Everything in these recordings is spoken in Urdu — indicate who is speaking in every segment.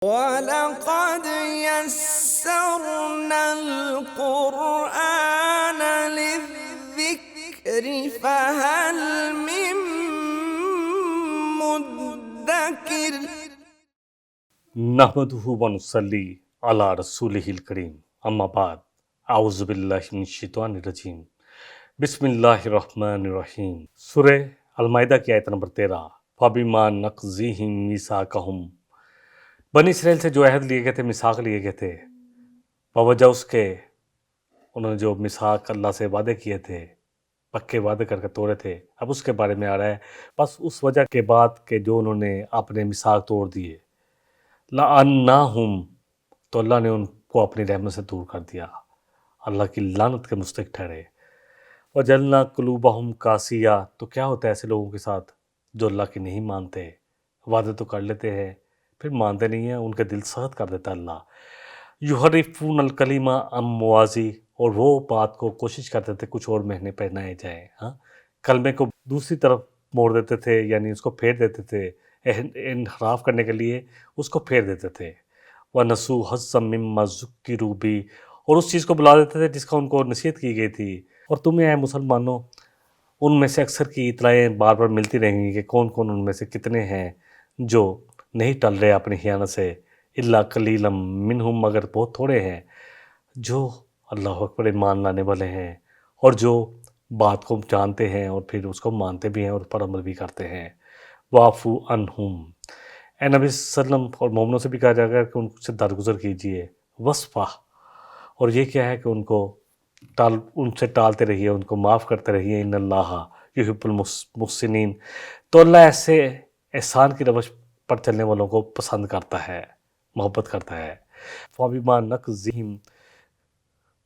Speaker 1: وَلَقَدْ يَسَّرْنَا الْقُرْآنَ لِلذِّكْرِ فَهَلْ مِن مُّدَّكِرٍ۔
Speaker 2: نحمدہ ونصلی علی رسولہ الکریم، اما بعد، اعوذ باللہ من الشیطان الرجیم، بسم اللہ الرحمن الرحیم۔ سورہ المائدہ کی آیت نمبر 13۔ فَبِمَا نَقْضِهِم مِّيثَاقَهُم، بنی اسرائیل سے جو عہد لیے گئے تھے، میثاق لیے گئے تھے، بوجہ اس کے انہوں نے جو میثاق اللہ سے وعدے کیے تھے، پکے وعدے کر کے توڑے تھے، اب اس کے بارے میں آ رہا ہے۔ بس اس وجہ کے بعد کہ جو انہوں نے اپنے میثاق توڑ دیے، لَعَنَّاهُمْ، تو اللہ نے ان کو اپنی رحمت سے دور کر دیا، اللہ کی لعنت کے مستحق ٹھہرے۔ وَجَعَلْنَا قُلُوبَهُمْ قَاسِيَةً، تو کیا ہوتا ہے ایسے لوگوں کے ساتھ جو اللہ کی نہیں مانتے، وعدے تو کر لیتے ہیں پھر مانتے نہیں ہیں، ان کے دل سخت کر دیتا ہے اللہ۔ یحرفون الکلم عن مواضعہ، اور وہ بات کو کوشش کرتے تھے کچھ اور معنی پہنائے جائیں، کلمے کو دوسری طرف موڑ دیتے تھے، یعنی اس کو پھیر دیتے تھے، انحراف کرنے کے لیے اس کو پھیر دیتے تھے۔ وَنَسُوا حَظًّا مِّمَّا ذُكِّرُوا بِهِ، اور اس چیز کو بلا دیتے تھے جس کا ان کو نصیحت کی گئی تھی۔ اور تمہیں اے مسلمانوں ان میں سے اکثر کی اطلاعیں بار بار ملتی رہیں گی کہ کون کون ان میں سے کتنے ہیں جو نہیں ٹل رہے اپنی خیانت سے، الا قلیلا منہم، مگر بہت تھوڑے ہیں جو اللہ اکبر ایمان لانے والے ہیں اور جو بات کو جانتے ہیں اور پھر اس کو مانتے بھی ہیں اور پر عمل بھی کرتے ہیں۔ وَاعْفُوا عَنْهُمْ، اے نبی صلی اللہ علیہ وسلم اور مومنوں سے بھی کہا جائے گا کہ ان سے درگزر کیجئے۔ وَاصْفَحْ، اور یہ کیا ہے کہ ان سے ٹالتے رہیے، ان کو معاف کرتے رہیے۔ ان اللہ یحب المحسنین، تو اللہ ایسے احسان کی روش پر چلنے والوں کو پسند کرتا ہے، محبت کرتا ہے۔ فَبِمَا نَقْضِهِمْ،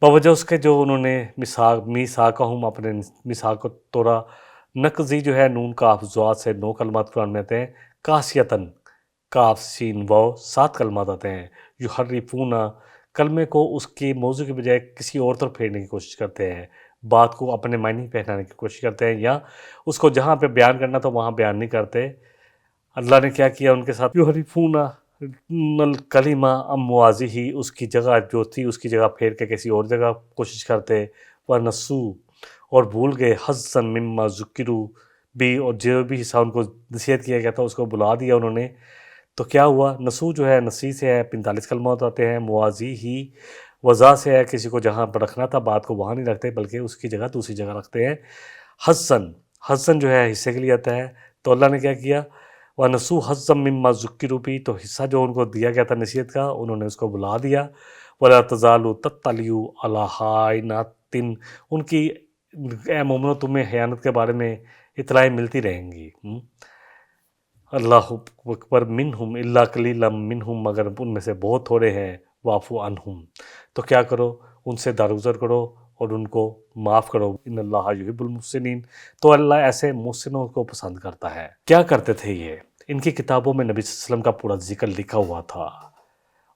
Speaker 2: بوجہ اس کے جو انہوں نے میثاقہم، اپنے میثاق کو توڑا۔ نقضی جو ہے نون کاف زواد سے 9 کلمات قرآن میں آتے ہیں، قاسیتاً، کاف سین واو 7 کلمات آتے ہیں۔ یحرفون، کلمے کو اس کے موضوع کے بجائے کسی اور طرف پھیرنے کی کوشش کرتے ہیں، بات کو اپنے معنی پہنانے کی کوشش کرتے ہیں، یا اس کو جہاں پہ بیان کرنا تھا وہاں بیان نہیں کرتے۔ اللہ نے کیا کیا ان کے ساتھ؟ یحرفون الکلم عن مواضعہ، اس کی جگہ جو تھی اس کی جگہ پھیر کے کسی اور جگہ کوشش کرتے۔ وَنَسُوا، اور بھول گئے، حَظًّا مِّمَّا ذُكِّرُوا بِهِ، اور جو بھی حصہ ان کو نصیحت کیا گیا تھا اس کو بلا دیا انہوں نے۔ تو کیا ہوا؟ نسو جو ہے نسی سے ہے، 45 کلمات آتے ہیں۔ مواضعہ وضع سے ہے، کسی کو جہاں پر رکھنا تھا بات کو وہاں نہیں رکھتے بلکہ اس کی جگہ دوسری جگہ رکھتے ہیں۔ حَظًّا جو ہے حصے کے لیے آتا ہے، تو اللہ نے کیا کیا؟ وَنَسُوا حَظًّا مِّمَّا ذُكِّرُوا بِهِ، تو حصہ جو ان کو دیا گیا تھا نصیحت کا انہوں نے اس کو بلا دیا۔ وَلَا تَزَالُ تَطَّلِعُ عَلَىٰ خَائِنَةٍ، ان کی اے مومنو تمہیں خیانت کے بارے میں اطلاعیں ملتی رہیں گی۔ اللہ اکبر، منہم الا قلیلا منہم، مگر ان میں سے بہت تھوڑے ہیں۔ واعفو عنہم، تو کیا کرو؟ ان سے درگزر کرو اور ان کو معاف کرو۔ ان اللہ یحب المحسنین، تو اللہ ایسے محسنوں کو پسند کرتا ہے۔ کیا کرتے تھے یہ؟ ان کی کتابوں میں نبی صلی اللہ علیہ وسلم کا پورا ذکر لکھا ہوا تھا،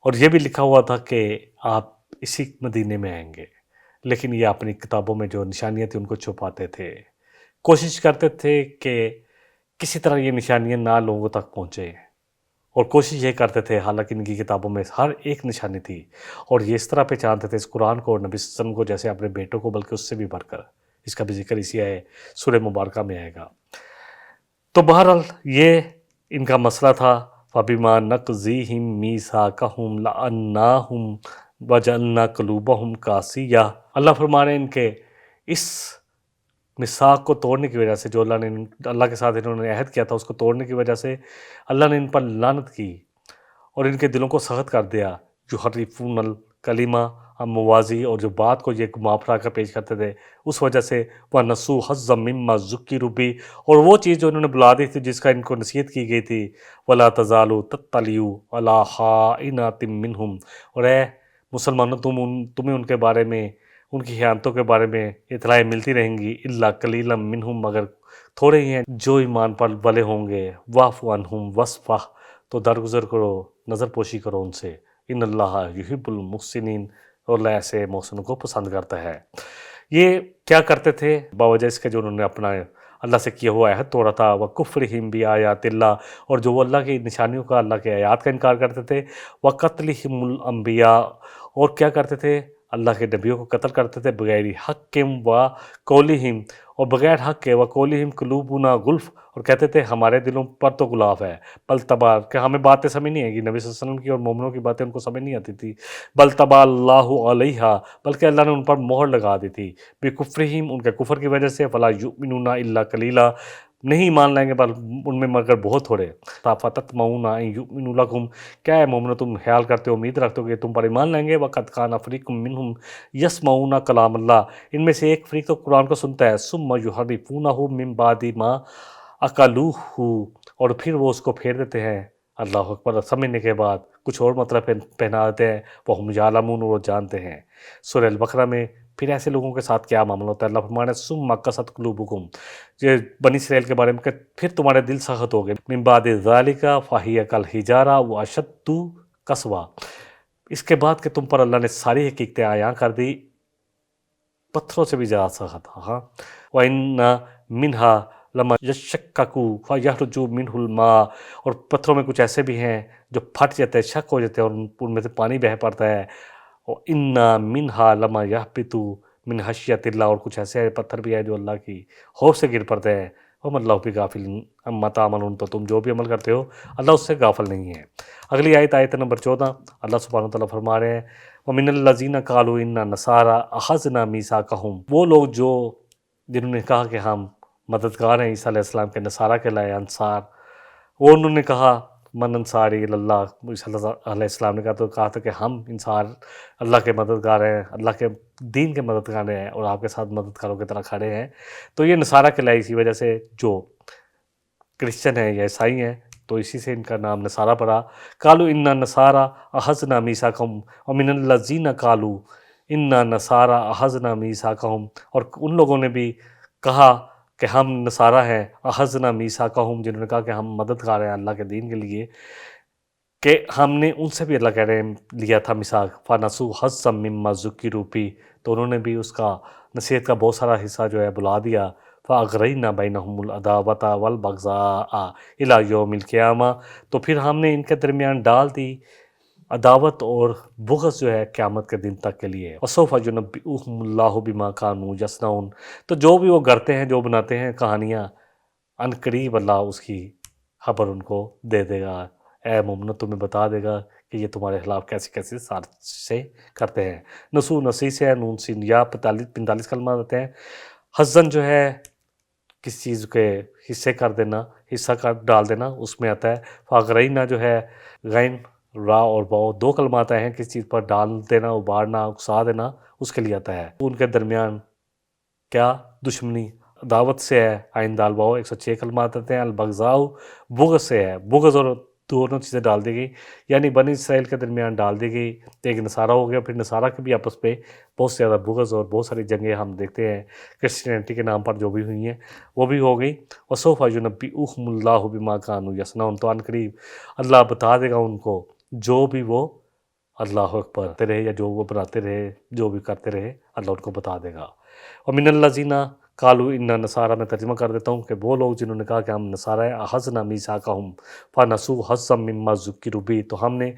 Speaker 2: اور یہ بھی لکھا ہوا تھا کہ آپ اسی مدینے میں آئیں گے، لیکن یہ اپنی کتابوں میں جو نشانیاں تھیں ان کو چھپاتے تھے، کوشش کرتے تھے کہ کسی طرح یہ نشانیاں نہ لوگوں تک پہنچے، اور کوشش یہ کرتے تھے، حالانکہ ان کی کتابوں میں ہر ایک نشانی تھی، اور یہ اس طرح پہچانتے تھے اس قرآن کو اور نبی صلی اللہ علیہ وسلم کو جیسے اپنے بیٹوں کو، بلکہ اس سے بھی بڑھ کر۔ اس کا بھی ذکر اسی آئے سورہ مبارکہ میں آئے گا۔ تو بہرحال یہ ان کا مسئلہ تھا۔ فَبِمَا نَقْضِهِم مِّيثَاقَهُمْ لَعَنَّاهُمْ وَجَعَلْنَا قُلُوبَهُمْ قَاسِيَةً، اللہ فرما رہے ہیں ان کے اس میثاق کو توڑنے کی وجہ سے، جو اللہ کے ساتھ انہوں نے عہد کیا تھا اس کو توڑنے کی وجہ سے اللہ نے ان پر لعنت کی اور ان کے دلوں کو سخت کر دیا۔ یحرفون الکلم عن مواضعہ، اور جو بات کو یہ گھما پھرا کر پیش کرتے تھے اس وجہ سے۔ وَنَسُوا حَظًّا مِّمَّا ذُكِّرُوا بِهِ، اور وہ چیز جو انہوں نے بلا دی تھی جس کا ان کو نصیحت کی گئی تھی۔ وَلَا تَزَالُ تَطَّلِعُ عَلَىٰ خَائِنَةٍ مِّنْهُمْ، اور اے مسلمانوں تمہیں ان کے بارے میں، ان کی خیانتوں کے بارے میں اطلاعیں ملتی رہیں گی۔ الا قلیلا منہم، مگر تھوڑے ہی ہیں جو ایمان پر والے ہوں گے۔ واعف عنہم واصفح، تو درگزر کرو، نظر پوشی کرو ان سے۔ ان اللہ یحب المحسنین، اور اللہ ایسے محسنوں کو پسند کرتا ہے۔ یہ کیا کرتے تھے؟ باوجہ اس کے جو انہوں نے اللہ سے کیا ہوا عہد توڑا تھا، وَكُفْرِهِمْ بِآيَاتِ اللَّهِ، اور جو وہ اللہ کی نشانیوں کا، اللہ کے آیات کا انکار کرتے تھے، وَقَتْلِهِمُ الْأَنْبِيَاءَ، اور کیا کرتے تھے، اللہ کے نبیوں کو قتل کرتے تھے، بغیر حق و قولہم، اور بغیر حق کے، وقولہم قلوبنا غلف، اور کہتے تھے ہمارے دلوں پر تو غلاف ہے، بل تبا، کہ ہمیں باتیں سمجھ نہیں آئے گی، نبی صلی اللہ علیہ وسلم کی اور مومنوں کی باتیں ان کو سمجھ نہیں آتی تھی، بل تبا اللہ علیہا، بلکہ اللہ نے ان پر مہر لگا دی تھی، بکفرہم، ان کے کفر کی وجہ سے، فلا یؤمنون الا قلیلا، نہیں مان لیں گے بل ان میں مگر بہت تھوڑے، فتطمعون ان یؤمنوا لکم، کیا ہے مومنو تم خیال کرتے ہو، امید رکھتے ہو کہ تم پر ایمان لیں گے، وقد کان فریق منہم یسمعون کلام اللہ، ان میں سے ایک فریق تو قرآن کو سنتا ہے، ثم یحرفونہ من بعد ما اکلوہ، اور پھر وہ اس کو پھیر دیتے ہیں، اللہ اکبر، سمجھنے کے بعد کچھ اور مطلب پہنا دیتے ہیں، وہم یعلمون، وہ جانتے ہیں۔ سورہ البقرہ میں پھر ایسے لوگوں کے ساتھ کیا معاملہ ہوتا ہے، اللہ فرمانا ہے ثم قست قلوبکم، یہ بنی اسرائیل کے بارے میں کہ پھر تمہارے دل سخت ہو گئے، من بعد ذالک فہی کالحجارہ واشد قسوہ، اس کے بعد کہ تم پر اللہ نے ساری حقیقتیں عیاں کر دی، پتھروں سے بھی زیادہ سخت، ہاں، وَإِنَّ مِنْهَا لَمَا يَشَّقَّقُ فَيَخْرُجُ مِنْهُ الْمَاءُ، اور پتھروں میں کچھ ایسے بھی ہیں جو پھٹ جاتے ہیں، شک ہو جاتے ہیں، اور ان میں سے پانی بہہ پڑتا ہے، وَإِنَّ مِنْهَا لَمَا يَهْبِطُ مِنْ خَشْيَةِ اللَّهِ، اور کچھ ایسے پتھر بھی ہیں جو اللہ کی خوف سے گر پڑتے ہیں، وَمَا اللَّهُ بِغَافِلٍ عَمَّا تَعْمَلُونَ، تو تم جو بھی عمل کرتے ہو اللہ اس سے غافل نہیں ہے۔ اگلی آیت نمبر 14، اللہ سبحانہ وتعالیٰ فرما رہے ہیں، وَمِنَ الَّذِينَ قَالُوا إِنَّا نَصَارَىٰ أَخَذْنَا مِيثَاقَهُمْ، وہ لوگ جو جنہوں نے کہا کہ ہم مددگار ہیں عیسیٰ علیہ السلام کے، نصارہ کے لائے انصار، وہ انہوں نے کہا من انصاری اللہ، عیسیٰ علیہ السلام نے کہا تھا کہ ہم انصار اللہ کے مددگار ہیں، اللہ کے دین کے مددگار ہیں، اور آپ کے ساتھ مددگاروں کی طرح کھڑے ہیں، تو یہ نصارہ کے لائے، اسی وجہ سے جو کرسچن ہیں یا عیسائی ہیں تو اسی سے ان کا نام نصارہ پڑا۔ قالوا انا نصارى اخذنا میثاقهم ومن الذین قالوا انا نصارى اخذنا میثاقهم، اور ان لوگوں نے بھی کہا کہ ہم نصارہ ہیں، اخذنا میثاقهم، جنہوں نے کہا کہ ہم مددگار ہیں اللہ کے دین کے لیے، کہ ہم نے ان سے بھی اللہ کہہ رہے ہیں لیا تھا میثاق، فنسوا حظا مما ذکروا بہ، تو انہوں نے بھی اس کا نصیحت کا بہت سارا حصہ جو ہے بلا دیا، فَأَغْرَيْنَا بَيْنَهُمُ الْعَدَاوَةَ وَالْبَغْضَاءَ إِلَىٰ يَوْمِ الْقِيَامَةِ، تو پھر ہم نے ان کے درمیان ڈال دی عداوت اور بغض جو ہے قیامت کے دن تک کے لیے، وَسَوْفَ يُنَبِّئُهُمُ اللَّهُ بِمَا كَانُوا يَصْنَعُونَ، تو جو بھی وہ کرتے ہیں، جو بناتے ہیں کہانیاں، ان قریب اللہ اس کی خبر ان کو دے دے گا، اے مومنو تمہیں بتا دے گا کہ یہ تمہارے خلاف کیسی کیسی سازشیں کرتے ہیں۔ نسو نسی سے نون سین یا 45 کلمات آتے ہیں۔ حزن جو ہے کسی چیز کے حصے کر دینا، حصہ کر ڈال دینا، اس میں آتا ہے۔ فاغرینہ جو ہے غین را اور باؤ 2 کلمات آئے ہیں، کسی چیز پر ڈال دینا، ابارنا، اکسا دینا، اس کے لیے آتا ہے۔ ان کے درمیان کیا دشمنی دعوت سے ہے، آئین دال باؤ 106 کلمات آتے ہیں۔ البغضاء بغض سے ہے، بغض اور دونوں چیزیں ڈال دی گئی، یعنی بنی اسرائیل کے درمیان ڈال دی گئی، ایک نصارہ ہو گیا، پھر نصارہ کے بھی آپس پہ بہت زیادہ بغض اور بہت ساری جنگیں ہم دیکھتے ہیں کرسچینٹی کے نام پر جو بھی ہوئی ہیں وہ بھی ہو گئی۔ وَسَوْفَ يُنَبِّئُهُمُ اللَّهُ بِمَا كَانُوا يَصْنَعُونَ، تو ان قریب اللہ بتا دے گا ان کو جو بھی وہ اللہ اکبر کرتے رہے یا جو وہ بناتے رہے، جو بھی کرتے رہے، اللہ ان کو بتا دے گا۔ وَمِنَ الَّذِينَ قَالُوا إِنَّا نَصَارَىٰ، میں ترجمہ کر دیتا ہوں کہ وہ لوگ جنہوں نے کہا کہ ہم نصارہ ہیں، أَخَذْنَا مِيثَاقَهُمْ فَنَسُوا حَظًّا مِّمَّا ذُكِّرُوا بِهِ، تو ہم نے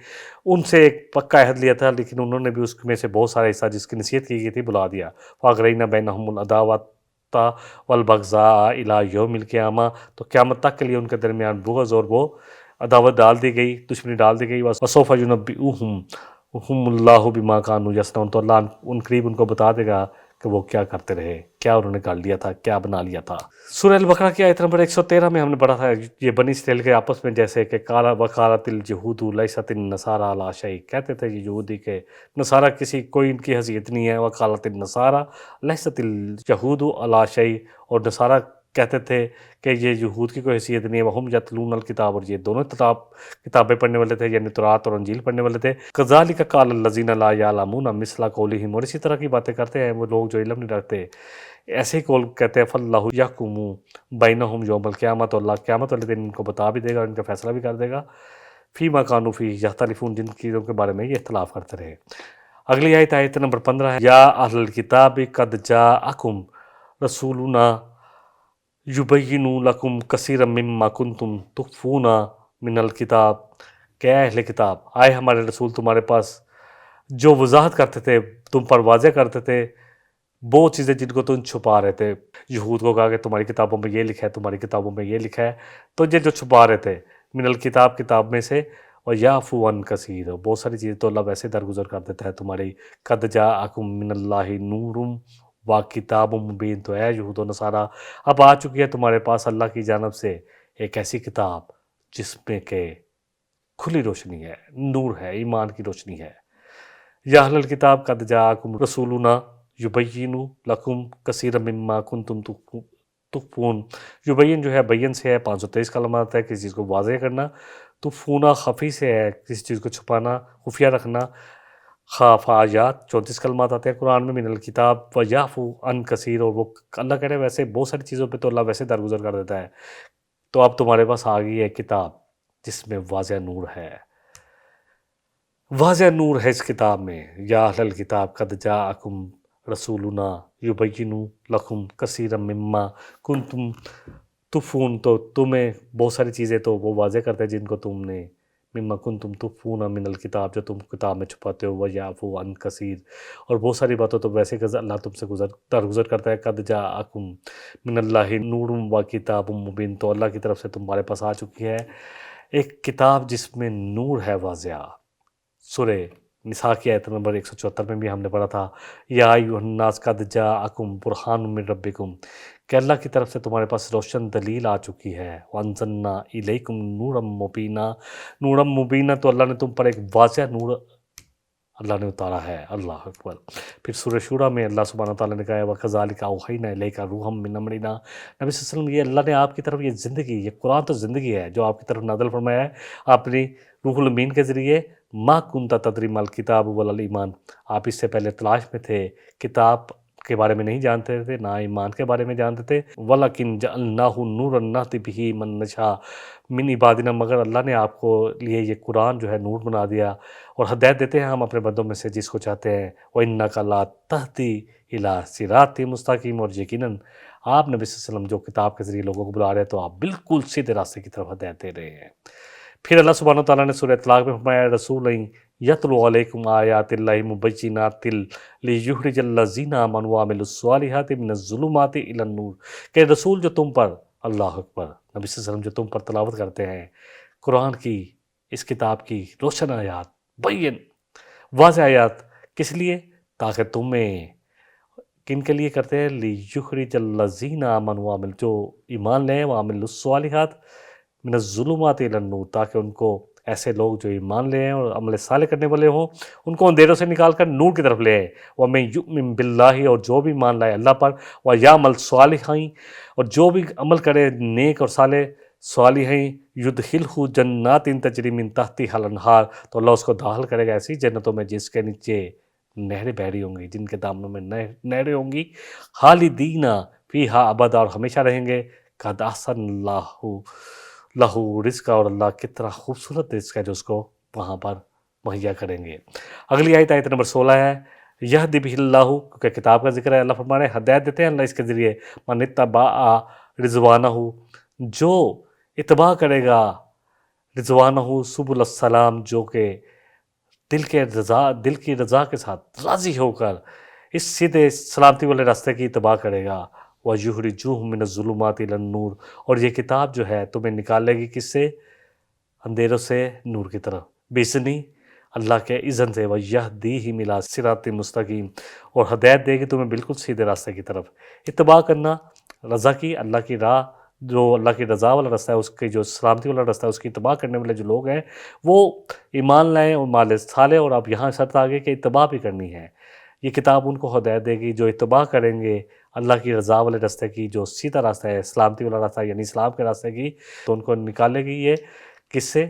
Speaker 2: ان سے ایک پکا عہد لیا تھا لیکن انہوں نے بھی اس میں سے بہت سارا حصہ جس کی نصیحت کی گئی تھی بلا دیا۔ فَأَغْرَيْنَا بَيْنَهُمُ الْعَدَاوَةَ وَالْبَغْضَاءَ إِلَىٰ يَوْمِ الْقِيَامَةِ، تو قیامت تک کے لیے ان کے درمیان بغض اور وہ عداوت ڈال دی گئی، دشمنی ڈال دی گئی۔ وَسَوْفَ يُنَبِّئُهُمُ اللَّهُ بِمَا كَانُوا يَصْنَعُونَ، تو اللہ ان قریب ان کو بتا دے گا کہ وہ کیا کرتے رہے، کیا انہوں نے کر لیا تھا، کیا بنا لیا تھا۔ سورہ البقرہ کی آیت نمبر 113 میں ہم نے پڑھا تھا یہ بنی اسرائیل کے آپس میں جیسے کہ وقالت اليہود لیست النصارى علی شیء، کہتے تھے یہ یہودی کہ نصارہ کسی کوئی ان کی حیثیت نہیں ہے، وقالت النصارى لیست اليہود علی شیء، اور نصارہ کہتے تھے کہ یہ یہود کی کوئی حیثیت نہیں ہے، وہم یتلون الکتاب، اور یہ دونوں کتابیں پڑھنے والے تھے، یعنی تورات اور انجیل پڑھنے والے تھے۔ کذالک قال الذین لا یعلمون مثل قولہم، اور اسی طرح کی باتیں کرتے ہیں وہ لوگ جو علم نہیں رکھتے، ایسے ہی قول کہتے ہیں۔ فاللہ یحکم بینہم یوم القیامۃ، اللہ قیامت والے دن ان کو بتا بھی دے گا، ان کا فیصلہ بھی کر دے گا۔ فیما کانوا فیہ یختلفون، جن چیزوں کے بارے میں یہ اختلاف کرتے رہے۔ اگلی آیت نمبر 15 ہے، یا اہل الکتاب قد جاءکم رسولنا یبین لکم کثیرا مما کنتم تخفون من الکتاب، کہ اے اہل کتاب آئے ہمارے رسول تمہارے پاس جو وضاحت کرتے تھے، تم پر واضح کرتے تھے وہ چیزیں جن کو تم چھپا رہے تھے۔ یہود کو کہا کہ تمہاری کتابوں میں یہ لکھا ہے، تمہاری کتابوں میں یہ لکھا ہے، تو یہ جو چھپا رہے تھے من الکتاب، کتاب میں سے، اور یعفو عن کثیر، بہت ساری چیزیں تو اللہ ویسے درگزر کر دیتا ہے تمہاری۔ قد جاءکم من اللہ نور و کتاب مبین، تو اے یہود و نصارہ اب آ چکی ہے تمہارے پاس اللہ کی جانب سے ایک ایسی کتاب جس میں کہ کھلی روشنی ہے، نور ہے، ایمان کی روشنی ہے۔ یا اہل الکتاب قد جاءکم رسولنا یبین لکم کثیرا مما کنتم تخفون، یبین جو ہے بین سے ہے، 523 کلمات ہے، کسی چیز کو واضح کرنا، تخفونا خفی سے ہے، کسی چیز کو چھپانا، خفیہ رکھنا، خاف آیات 34 کلمات آتے ہیں قرآن میں، من الکتاب و یعفو عن کثیر، اور وہ اللہ کہہ رہے ہیں ویسے بہت ساری چیزوں پہ تو اللہ ویسے درگزر کر دیتا ہے، تو اب تمہارے پاس آ گئی ہے کتاب جس میں واضح نور ہے، واضح نور ہے اس کتاب میں۔ یا اہل الکتاب قد جاءکم رسولنا یبین لکم کثیرا مما کنتم تخفون، تو تمہیں بہت ساری چیزیں تو وہ واضح کرتے ہیں جن کو تم نے، مما کنتم تخفون من الکتاب، جو تم کتاب میں چھپاتے ہو، ویعفو عن کثیر، اور بہت ساری باتوں تو ویسے کہ اللہ تم سے درگزر کرتا ہے۔ قد جاءکم من اللہ نور و کتاب مبین، تو اللہ کی طرف سے تمہارے پاس آ چکی ہے ایک کتاب جس میں نور ہے واضح۔ سورہ نساء کی آیت نمبر 174 میں بھی ہم نے پڑھا تھا، یا ایھا الناس قد جاءکم برہان من ربکم، کہ اللہ کی طرف سے تمہارے پاس روشن دلیل آ چکی ہے، وانزلنا الیکم نورا مبینا، نورا مبینا، تو اللہ نے تم پر ایک واضح نور اللہ نے اتارا ہے، اللہ اکبر۔ پھر سورہ شورى میں اللہ سبحانہ تعالیٰ نے کہا ہے وَكَذَلِكَ أَوْحَيْنَا إِلَيْكَ رُوحًا مِّنْ أَمْرِنَا، نبی صلی اللہ علیہ وسلم یہ اللہ نے آپ کی طرف یہ زندگی، یہ قرآن تو زندگی ہے جو آپ کی طرف نازل فرمایا ہے اپنی روح الامین کے ذریعے۔ ما كنت تدری ما الکتاب ولا الایمان، آپ اس سے پہلے تلاش میں تھے، کتاب کے بارے میں نہیں جانتے تھے، نہ ایمان کے بارے میں جانتے تھے، وَلَكِنْ جَعَلْنَاهُ نُورًا نَهْدِي بِهِ مَن نَّشَاءُ مِنْ عِبَادِنَا، مگر اللہ نے آپ کو لیے یہ قرآن جو ہے نور بنا دیا، اور ہدایت دیتے ہیں ہم اپنے بندوں میں سے جس کو چاہتے ہیں۔ وَإِنَّكَ لَا تَهْدِي إِلَىٰ صِرَاطٍ مُسْتَقِيمٍ، اور یقیناً آپ نبی صلی اللہ علیہ وسلم جو کتاب کے ذریعے لوگوں کو بلا رہے ہیں تو آپ بالکل سیدھے راستے کی طرف ہدایت دے رہے ہیں۔ پھر اللہ سبحانہ تعالیٰ نے سورہ طلاق میں فرمایا رسول یتلو علیکم آیات اللہ مبینات لیخرج الذین آمنوا وعملوا الصالحات من الظلمات الی النور، کہ رسول جو تم پر، اللہ اکبر، نبی صلی اللہ علیہ وسلم جو تم پر تلاوت کرتے ہیں قرآن کی، اس کتاب کی روشن آیات، بین واضح آیات، کس لیے؟ تاکہ تمہیں، کن کے لیے کرتے ہیں؟ لیخرج الذین آمنوا وعملوا، جو ایمان لیں، وعملوا الصالحات من الظلمات الی النور، تاکہ ان کو، ایسے لوگ جو ایمان لے ہیں اور عمل صالح کرنے والے ہوں، ان کو اندھیروں سے نکال کر نور کی طرف لے آئے۔ وَمَن یُؤْمِن بِاللَّهِ، اور جو بھی مان لائے اللہ پر، وَیَعْمَلْ صَالِحًا، اور جو بھی عمل کرے نیک اور صالح صالحیں، يُدْخِلْهُ جَنَّاتٍ تَجْرِی مِن تَحْتِہَا الْأَنْہَار، تو اللہ اس کو داخل کرے گا ایسی جنتوں میں جس کے نیچے نہریں بہہ رہی ہوں گی، جن کے دامنوں میں نہریں ہوں گی، خالدین فیہا ابدا، اور ہمیشہ رہیں گے۔ قد احسن اللہ لہو رزق، اور اللہ کتنا خوبصورت رزق ہے جو اس کو وہاں پر مہیا کریں گے۔ اگلی آیت، آیت نمبر 16 ہے، یہدی بہ اللہ، کیونکہ کتاب کا ذکر ہے، اللہ فرما رہے ہیں ہدایت دیتے ہیں اللہ اس کے ذریعے، من اتبع رضوانہ، جو اتباع کرے گا رضوانہ سبل السلام، جو کہ دل کی رضا کے ساتھ راضی ہو کر اس سیدھے سلامتی والے راستے کی اتباع کرے گا۔ وَيُخْرِجُوهُم مِّنَ الظُّلُمَاتِ إِلَى النُّورِ، اور یہ کتاب جو ہے تمہیں نکالے گی کس سے؟ اندھیروں سے نور کی طرف، بِإِذْنِهِ، اللہ کے اذن سے، وَيَهْدِيهِمْ إِلَىٰ صِرَاطٍ مُسْتَقِيمٍ، اور ہدایت دے گی تمہیں بالکل سیدھے راستے کی طرف۔ اتباع کرنا رضا کی، اللہ کی راہ، جو اللہ کی رضا والا راستہ ہے، اس کے جو سلامتی والا راستہ ہے، اس کی اتباع کرنے والے جو لوگ ہیں وہ ایمان لائیں اور مال صالح، اور اب یہاں شرط آگے کہ اتباع بھی کرنی ہے۔ یہ کتاب ان کو ہدایت دے گی جو اتباع کریں گے اللہ کی رضا والے راستے کی، جو سیدھا راستہ ہے، سلامتی والا راستہ یعنی اسلام کے راستے کی، تو ان کو نکالے گی یہ کس سے؟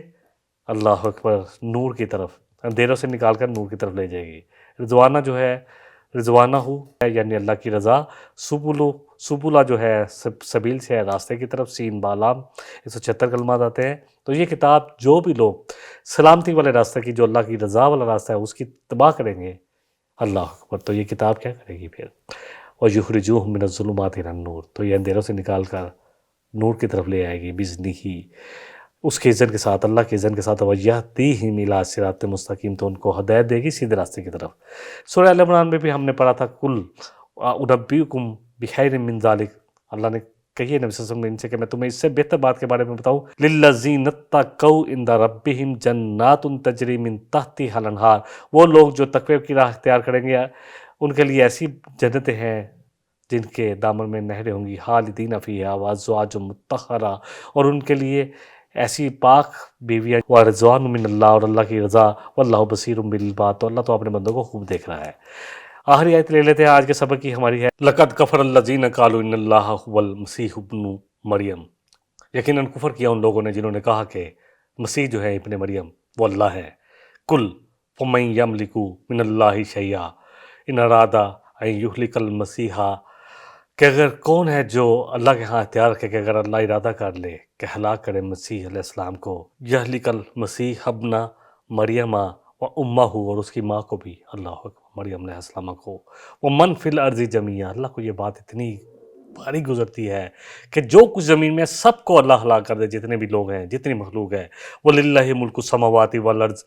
Speaker 2: اللہ اکبر، نور کی طرف، اندھیروں سے نکال کر نور کی طرف لے جائے گی۔ رضوانہ جو ہے، رضوانہ یعنی اللہ کی رضا، سبولہ جو ہے سبیل سے ہے، راستے کی طرف، سین بالام 176 کلمات آتے ہیں۔ تو یہ کتاب جو بھی لوگ سلامتی والے راستے کی، جو اللہ کی رضا والا راستہ ہے، اس کی اتباع کریں گے، اللہ اکبر، تو یہ کتاب کیا کرے گی پھر؟ وَيُخْرِجُوهُم مِّنَ الظُّلُمَاتِ إِلَى النُّورِ، تو یہ اندھیروں سے نکال کر نور کی طرف لے آئے گی بِإِذْنِهِ، اس کے اذن کے ساتھ، اللہ کے اذن کے ساتھ، وَيَهْدِيهِمْ إِلَىٰ صِرَاطٍ مستقیم، تو ان کو ہدایت دے گی سیدھے راستے کی طرف۔ سورہ ال عمران میں بھی ہم نے پڑھا تھا قُلْ أُنَبِّئُكُم بِخَيْرٍ مِّن ذَلِكَ، اللہ نے کہیے نبی صلی اللہ علیہ وسلم ان سے کہ میں تمہیں اس سے بہتر بات کے بارے میں بتاؤں، لِلَّذِينَ اتَّقَوْا عِندَ رَبِّهِمْ جَنَّاتٌ تَجْرِي مِن تَحْتِهَا الْأَنْهَارُ، وہ لوگ جو تقوی کی راہ اختیار کریں گے ان کے لیے ایسی جنتیں ہیں جن کے دامن میں نہریں ہوں گی، خالدین فیہا وازواج مطہرہ، اور ان کے لیے ایسی پاک بیویاں، ورضوان من اللہ، اور اللہ کی رضا، واللہ بصیر بالعباد، تو اللہ تو اپنے بندوں کو خوب دیکھ رہا ہے۔ آخری آیت لے لیتے ہیں آج کے سبق کی ہماری ہے، لقد کفر الذین قالوا ان اللہ هو المسیح ابن مریم، یقیناً کفر کیا ان لوگوں نے جنہوں نے کہا کہ مسیح جو ہے ابن مریم وہ اللہ ہے۔ کل فمن یملک من اللہ شیئا ان اراد ان یہلک المسیح، کہ اگر کون ہے جو اللہ کے ہاں اختیار رکھے کہ اگر اللہ ارادہ کر لے کہ ہلاک کرے مسیح علیہ السلام کو، یہلک المسیح ابن مریم و امہ، اور اس کی ماں کو بھی، اللہ اکبر، مریم علیہ السلام کو، ومن فی الارض جمیعا، اللہ کو یہ بات اتنی بھاری گزرتی ہے کہ جو کچھ زمین میں سب کو اللہ ہلاک کر دے، جتنے بھی لوگ ہیں، جتنی مخلوق ہے، وَلِلَّهِ مُلْكُ السَّمَاوَاتِ وَالْأَرْضِ،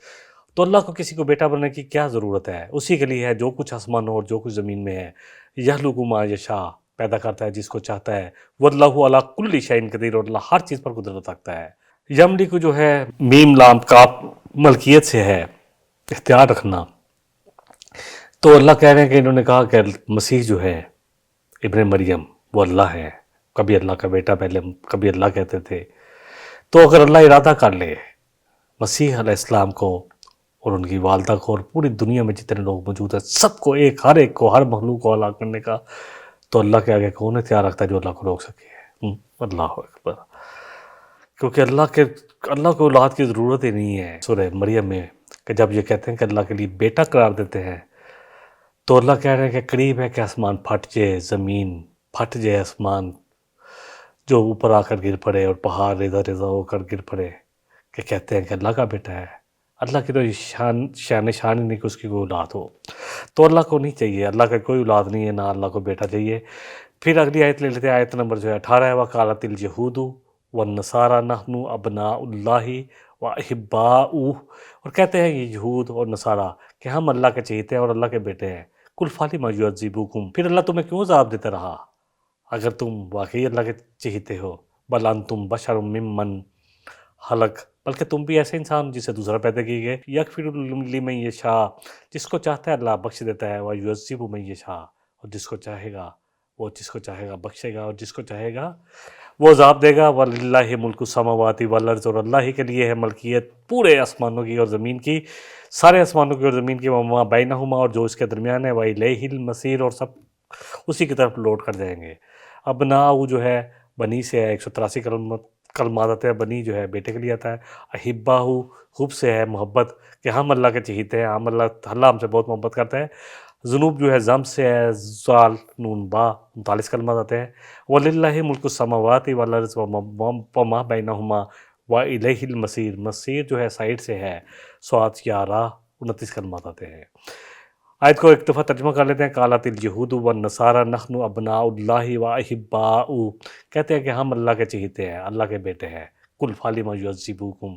Speaker 2: تو اللہ کو کسی کو بیٹا بننے کی کیا ضرورت ہے، اسی کے لیے ہے جو کچھ آسمانوں اور جو کچھ زمین میں ہے، یخلق ما یشاء، پیدا کرتا ہے جس کو چاہتا ہے، وَاللَّهُ عَلَىٰ كُلِّ شَيْءٍ قدیر، اور اللہ ہر چیز پر قدرت رکھتا ہے۔ یملک جو ہے میم لام کاف ملکیت سے ہے، اختیار رکھنا، تو اللہ کہہ رہے ہیں کہ انہوں نے کہا کہ مسیح جو ہے ابن مریم وہ اللہ ہے، کبھی اللہ کا بیٹا، پہلے کبھی اللہ کہتے تھے، تو اگر اللہ ارادہ کر لے مسیح علیہ السلام کو اور ان کی والدہ کو اور پوری دنیا میں جتنے لوگ موجود ہیں سب کو، ہر ایک کو، ہر مخلوق کو ہلاک کرنے کا، تو اللہ کے آگے کون اختیار رکھتا ہے جو اللہ کو روک سکے؟ اللہ اکبر، کیونکہ اللہ کو اولاد کی ضرورت ہی نہیں ہے۔ سورہ مریم میں کہ جب یہ کہتے ہیں کہ اللہ کے لیے بیٹا قرار دیتے ہیں، تو اللہ کہہ رہے ہیں کہ قریب ہے کہ آسمان پھٹ جائے، زمین پھٹ جائے، آسمان جو اوپر آ کر گر پڑے اور پہاڑ ریزہ ریزہ ہو کر گر پڑے، کہ کہتے ہیں کہ اللہ کا بیٹا ہے۔ اللہ کی تو شان ہی نہیں کہ اس کی کوئی اولاد ہو، تو اللہ کو نہیں چاہیے، اللہ کا کوئی اولاد نہیں ہے، نہ اللہ کو بیٹا چاہیے۔ پھر اگلی آیت لے لیتے ہیں، آیت نمبر جو ہے 18 ہے، وَقَالَتِ الْيَهُودُ وَالنَّصَارَىٰ نَحْنُ أَبْنَاءُ اللَّهِ وَأَحِبَّاؤُهُ، اور کہتے ہیں یہ یہود اور نصارہ کہ ہم اللہ کے چہیتے ہیں اور اللہ کے بیٹے ہیں۔ قُلْ فَلِمَ يُعَذِّبُكُمْ، پھر اللہ تمہیں کیوں عذاب دیتا رہا اگر تم واقعی اللہ کے چہیتے ہو؟ بل انتم بشر ممن خلق، بلکہ تم بھی ایسے انسان جسے دوسرا پیدا کیے گئے، یغفر لمن یشاء، جس کو چاہتا ہے اللہ بخش دیتا ہے، ویعذب من یشاء، اور جس کو چاہے گا بخشے گا، اور جس کو چاہے گا وہ عذاب دے گا۔ وَلِلَّهِ مُلْكُ السَّمَاوَاتِ وَالْأَرْضِ، اور اللہ ہی کے لیے ہے ملکیت پورے آسمانوں کی اور زمین کی، سارے آسمانوں کی اور زمین کی، وَمَا بَيْنَهُمَا، اور جو اس کے درمیان ہے، وَإِلَيْهِ الْمَصِيرُ، اور سب اسی کی طرف لوٹ کر جائیں گے۔ ابناؤ جو ہے بنی سے ہے، 183 کلمات آتے ہیں، بنی جو ہے بیٹے کے لیے آتا ہے۔ احباہ حب سے ہے، محبت، کہ ہم اللہ کے چہیتے ہیں، اللہ ہم سے بہت محبت کرتا ہے۔ ذنوب جو ہے ضم سے ہے، زال نون با 39 کلمات آتے ہیں۔ وَلِلَّهِ مُلْكُ السَّمَاوَاتِ وَالْأَرْضِ وَمَا بَيْنَهُمَا وَإِلَيْهِ الْمَصِيرُ، مصیر جو ہے سائڈ سے ہے، سوات 11 29 کلمات آتے ہیں۔ آیت کو ایک دفعہ ترجمہ کر لیتے ہیں۔ قالت اليہود والنصارى نحن ابناء اللہ واحباؤ، کہتے ہیں کہ ہم اللہ کے چہیتے ہیں، اللہ کے بیٹے ہیں۔ قل فلم یعذبکم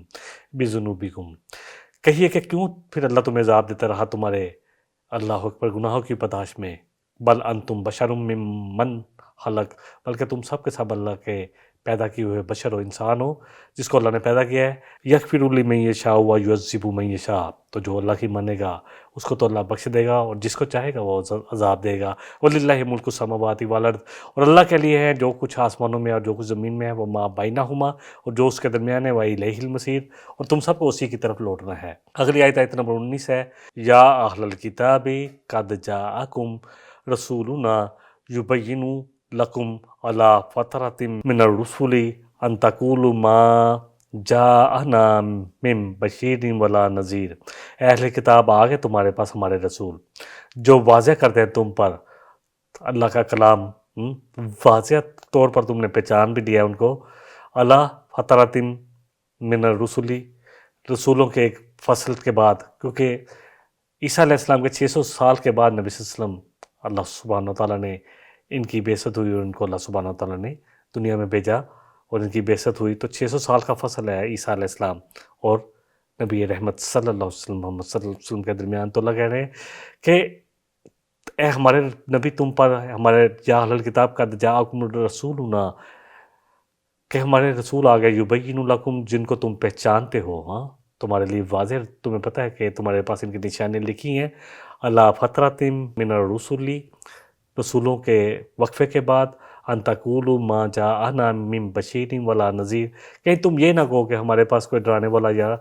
Speaker 2: بذنوبکم، کہیے کہ کیوں پھر اللہ تمہیں عذاب دیتا رہا تمہارے اللہ اکبر گناہوں کی پاداش میں۔ بل انتم بشر ممن خلق، بلکہ تم سب کے سب اللہ کے پیدا کیے ہوئے بشر و انسان ہو، جس کو اللہ نے پیدا کیا ہے۔ یغفر لمن یشاء ویعذب من یشاء، تو جو اللہ کی مانے گا اس کو تو اللہ بخش دے گا، اور جس کو چاہے گا وہ عذاب دے گا۔ وَلِلَّهِ مُلْكُ السَّمَاوَاتِ وَالْأَرْضِ، اور اللہ کے لیے ہے جو کچھ آسمانوں میں اور جو کچھ زمین میں ہے، وَمَا بَيْنَهُمَا، اور جو اس کے درمیان ہے، وَإِلَيْهِ الْمَصِيرُ، اور تم سب کو اسی کی طرف لوٹنا ہے۔ اگلی آیت نمبر 19 ہے، یا اہل الکتاب قد جاءکم رسولنا یبین لکم علی فترۃ من الرسل ان تقولوا ما جاءنا من بشیر ولا نذیر، اہل کتاب آ گئے تمہارے پاس ہمارے رسول جو واضح کرتے ہیں تم پر اللہ کا کلام، واضح طور پر تم نے پہچان بھی دیا ان کو، اللہ فترۃ من الرسل، رسولوں کے ایک فصل کے بعد، کیونکہ عیسیٰ علیہ السلام کے 600 سال کے بعد نبی صلی اللہ علیہ وسلم اللہ سبحانہ وتعالیٰ نے ان کی بعثت ہوئی اور ان کو اللہ سبحانہ وتعالیٰ نے دنیا میں بھیجا، اور ان کی بعثت ہوئی تو 600 سال کا فصل ہے عیسیٰ علیہ السلام اور نبی رحمت صلی اللہ علیہ وسلم محمد صلی اللہ علیہ وسلم کے درمیان۔ تو اللہ کہہ رہے ہیں کہ اے ہمارے نبی تم پر ہمارے یا اہل الکتاب قد جاءکم رسولنا، کہ ہمارے رسول آ گئے، یبین لکم، جن کو تم پہچانتے ہو، ہاں تمہارے لیے واضح، تمہیں پتہ ہے کہ تمہارے پاس ان کی نشانیاں لکھی ہیں، اللہ فترتم من الرسلی، رسولوں کے وقفے کے بعد، ان تقولوا ما جاءنا من بشیر ولا نذیر، کہیں تم یہ نہ کہو کہ ہمارے پاس کوئی ڈرانے والا یا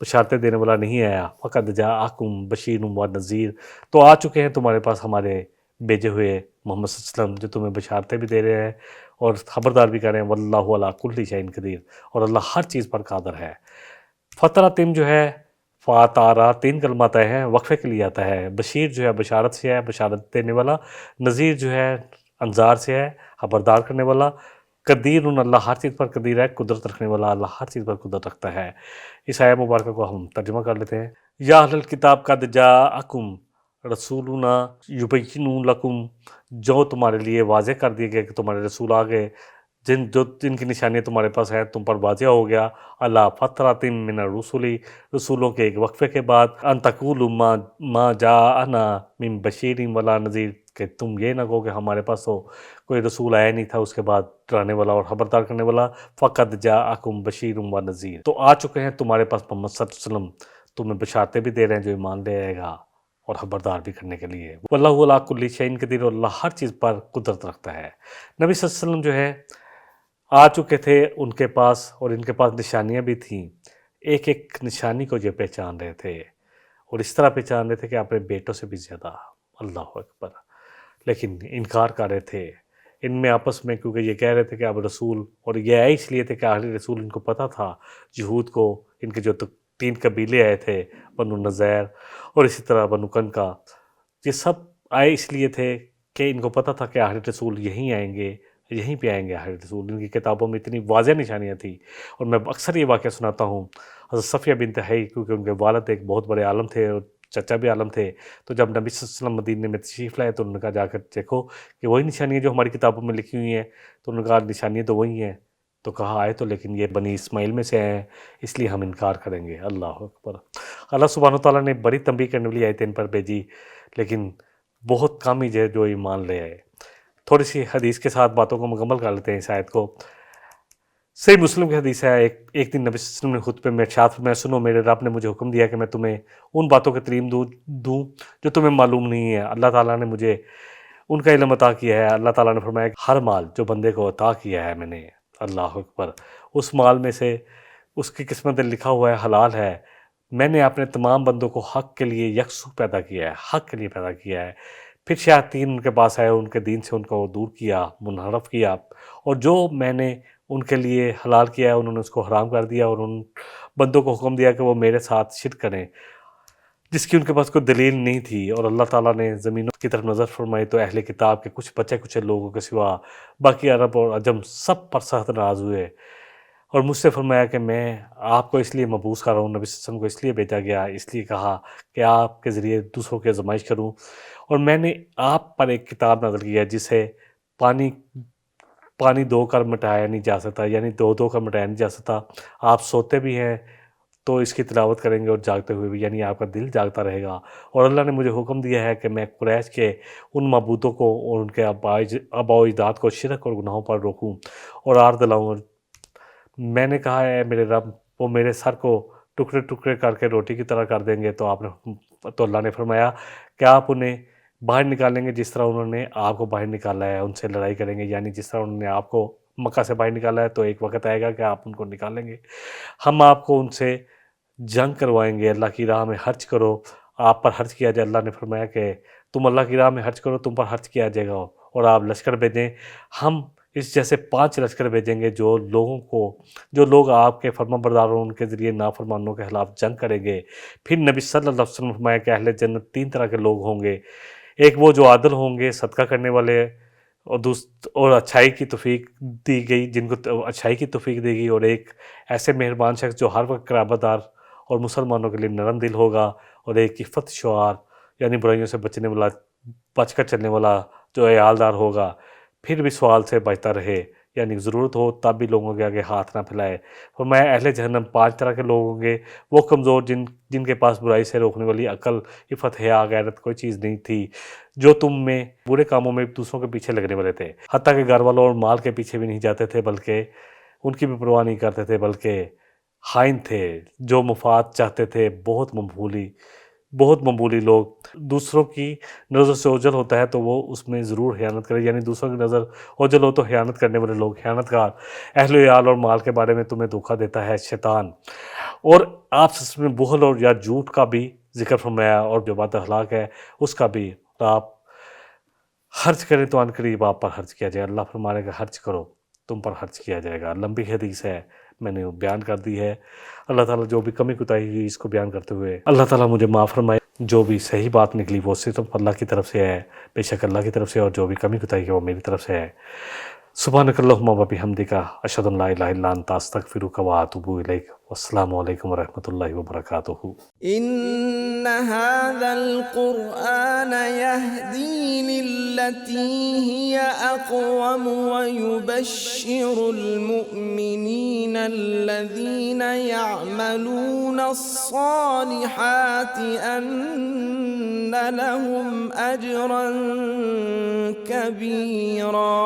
Speaker 2: بشارتیں دینے والا نہیں آیا، فقد جاءکم بشیر و نذیر، تو آ چکے ہیں تمہارے پاس ہمارے بھیجے ہوئے محمد صلی اللہ علیہ وسلم، جو تمہیں بشارتیں بھی دے رہے ہیں اور خبردار بھی کر رہے ہیں، واللہ علی کل شیء قدیر، اور اللہ ہر چیز پر قادر ہے۔ فترتم جو ہے فاتارہ 3 کلمات ہیں، وقفے کے لیے آتا ہے۔ بشیر جو ہے بشارت سے ہے، بشارت دینے والا، نذیر جو ہے انذار سے ہے، خبردار کرنے والا، قدیر اللہ ہر چیز پر قدیر ہے، قدرت رکھنے والا، اللہ ہر چیز پر قدرت رکھتا ہے۔ اس آیہ مبارکہ کو ہم ترجمہ کر لیتے ہیں۔ یا اہل الکتاب قد جاءکم رسولنا یبین لکم، جو تمہارے لیے واضح کر دیے گئے کہ تمہارے رسول آ گئے، جن کی نشانیاں تمہارے پاس ہیں، تم پر واضح ہو گیا، اللہ فترۃ من الرسل، رسولوں کے ایک وقفے کے بعد، ان تقولوا ما جاءنا من بشیر ولا نذیر، کہ تم یہ نہ کہو کہ ہمارے پاس تو کوئی رسول آیا نہیں تھا اس کے بعد ڈرانے والا اور خبردار کرنے والا، فقد جاءکم بشیر و نذیر، تو آ چکے ہیں تمہارے پاس محمد صلی اللہ علیہ وسلم، تمہیں بشارتیں بھی دے رہے ہیں جو ایمان لے آئے گا اور خبردار بھی کرنے کے لیے، واللہ علی کل شیء قدیر، اور اللہ ہر چیز پر قدرت رکھتا ہے۔ نبی صلی اللہ علیہ وسلم جو ہے آ چکے تھے ان کے پاس، اور ان کے پاس نشانیاں بھی تھیں، ایک ایک نشانی کو یہ پہچان رہے تھے، اور اس طرح پہچان رہے تھے کہ اپنے بیٹوں سے بھی زیادہ، اللہ اکبر، لیکن انکار کر رہے تھے ان میں آپس میں، کیونکہ یہ کہہ رہے تھے کہ اب رسول، اور یہ آئے اس لیے تھے کہ آخری رسول ان کو پتہ تھا، یہود کو، ان کے جو 3 قبیلے آئے تھے، بنو نذیر اور اسی طرح بنو کنکا، یہ سب آئے اس لیے تھے کہ ان کو پتہ تھا کہ آخری رسول یہیں آئیں گے، یہیں پہ آئیں گے آخری رسول، ان کی کتابوں میں اتنی واضح نشانیاں تھیں۔ اور میں اکثر یہ واقعہ سناتا ہوں، حضرت صفیہ بنت حی، کیونکہ ان کے والد ایک بہت بڑے عالم تھے اور چچا بھی عالم تھے، تو جب نبی صلی اللہ علیہ وسلم مدینے میں تشریف لائے تو انہوں نے کہا جا کر دیکھو کہ وہی نشانیاں جو ہماری کتابوں میں لکھی ہوئی ہیں، تو انہوں نے کہا نشانیاں تو وہی ہیں، تو کہا آئے تو لیکن یہ بنی اسماعیل میں سے ہیں، اس لیے ہم انکار کریں گے، اللہ اکبر۔ اللہ سبحانہ وتعالیٰ نے بڑی تنبیہ کرنے والی آیتیں ان پر بھیجی، لیکن بہت کم ہی جو ایمان لے آئے۔ تھوڑی سی حدیث کے ساتھ باتوں کو مکمل کر لیتے ہیں اس آیت کو۔ صحیح مسلم کی حدیث ہے، ایک دن نبی صلی اللہ علیہ وسلم نے خطبے میں ارشاد فرمایا، سنو میرے رب نے مجھے حکم دیا کہ میں تمہیں ان باتوں کے تعلیم دوں جو تمہیں معلوم نہیں ہے، اللہ تعالیٰ نے مجھے ان کا علم عطا کیا ہے۔ اللہ تعالیٰ نے فرمایا کہ ہر مال جو بندے کو عطا کیا ہے میں نے، اللہ اکبر، اس مال میں سے اس کی قسمت میں لکھا ہوا ہے حلال ہے، میں نے اپنے تمام بندوں کو حق کے لیے یکسو پیدا کیا ہے، حق کے لیے پیدا کیا ہے۔ پھر شیاطین ان کے پاس آئے، ان کے دین سے ان کو دور کیا، منحرف کیا، اور جو میں نے ان کے لیے حلال کیا ہے انہوں نے اس کو حرام کر دیا، اور ان بندوں کو حکم دیا کہ وہ میرے ساتھ شرک کریں جس کی ان کے پاس کوئی دلیل نہیں تھی۔ اور اللہ تعالیٰ نے زمینوں کی طرف نظر فرمائی تو اہل کتاب کے کچھ بچے کچھ لوگوں کے سوا باقی عرب اور عجم سب پر سخت ناراض ہوئے، اور مجھ سے فرمایا کہ میں آپ کو اس لیے مبعوث کر رہا ہوں، نبی صلی اللہ علیہ وسلم کو اس لیے بھیجا گیا، اس لیے کہا کہ آپ کے ذریعے دوسروں کی آزمائش کروں، اور میں نے آپ پر ایک کتاب نازل کی ہے جسے پانی دو کر مٹایا نہیں جا سکتا، یعنی دو کر مٹایا نہیں جا سکتا، آپ سوتے بھی ہیں تو اس کی تلاوت کریں گے اور جاگتے ہوئے بھی، یعنی آپ کا دل جاگتا رہے گا۔ اور اللہ نے مجھے حکم دیا ہے کہ میں قریش کے ان معبودوں کو اور ان کے آباء و اجداد کو شرک اور گناہوں پر روکوں اور آر دلاؤں۔ میں نے کہا ہے میرے رب، وہ میرے سر کو ٹکڑے ٹکڑے کر کے روٹی کی طرح کر دیں گے، تو اللہ نے فرمایا کہ آپ انہیں باہر نکالیں گے جس طرح انہوں نے آپ کو باہر نکالا ہے، ان سے لڑائی کریں گے، یعنی جس طرح انہوں نے آپ کو مکہ سے باہر نکالا ہے، تو ایک وقت آئے گا کہ آپ ان کو نکالیں گے، ہم آپ کو ان سے جنگ کروائیں گے، اللہ کی راہ میں خرچ کرو، آپ پر خرچ کیا جائے۔ اللہ نے فرمایا کہ تم اللہ کی راہ میں خرچ کرو، تم پر خرچ کیا جائے گا، اور آپ لشکر بھیجیں، ہم اس جیسے 5 لشکر بھیجیں گے جو لوگ آپ کے فرما برداروں ان کے ذریعے نافرمانوں کے خلاف جنگ کریں گے۔ پھر نبی صلی اللہ علیہ وسلم فرمایا کہ اہل جنت 3 طرح کے لوگ ہوں گے، ایک وہ جو عادل ہوں گے، صدقہ کرنے والے، اور اچھائی کی توفیق دی گئی، جن کو اچھائی کی توفیق دے گی، اور ایک ایسے مہربان شخص جو ہر وقت قرابت دار اور مسلمانوں کے لیے نرم دل ہوگا، اور ایک عفت شعار یعنی برائیوں سے بچنے والا، بچ کر چلنے والا جو عیالدار ہوگا، پھر بھی سوال سے بچتا رہے، یعنی ضرورت ہو تب بھی لوگوں کے آگے ہاتھ نہ پھیلائے۔ فرمایا اہل جہنم 5 طرح کے لوگ ہوں گے، وہ کمزور جن کے پاس برائی سے روکنے والی عقل، عفت، حیا، غیرت کوئی چیز نہیں تھی، جو تم میں برے کاموں میں دوسروں کے پیچھے لگنے والے تھے، حتیٰ کہ گھر والوں اور مال کے پیچھے بھی نہیں جاتے تھے، بلکہ ان کی بھی پرواہ نہیں کرتے تھے، بلکہ خائن تھے جو مفاد چاہتے تھے۔ بہت معمولی لوگ، دوسروں کی نظر سے اوجھل ہوتا ہے تو وہ اس میں ضرور خیانت کرے، یعنی دوسروں کی نظر اوجھل ہو تو خیانت کرنے والے لوگ، خیانت کار۔ اہل و عیال اور مال کے بارے میں تمہیں دھوکہ دیتا ہے شیطان، اور آپ میں بخل اور یا جھوٹ کا بھی ذکر فرمایا، اور جو بات اخلاق ہے اس کا بھی۔ اور آپ خرچ کریں تو عنقریب آپ پر خرچ کیا جائے، اللہ فرمانے کا خرچ کرو تم پر خرچ کیا جائے گا۔ لمبی حدیث ہے، میں نے بیان کر دی ہے۔ اللہ تعالیٰ جو بھی کمی کوتاہی ہوئی اس کو بیان کرتے ہوئے اللہ تعالیٰ مجھے معاف فرمائے، جو بھی صحیح بات نکلی وہ صرف اللہ کی طرف سے ہے، بے شک اللہ کی طرف سے، اور جو بھی کمی کوتاہی ہے وہ میری طرف سے ہے۔ سبحانک اللہم و بحمدک، اشہد ان لا الہ الا انت، استغفرک و اتوب الیک۔ والسلام علیکم ورحمۃ اللہ وبرکاتہ۔
Speaker 1: إن هذا القرآن يهدي للتي هي أقوم ويبشر المؤمنين الذين يعملون الصالحات أن لهم أجرا كبيرا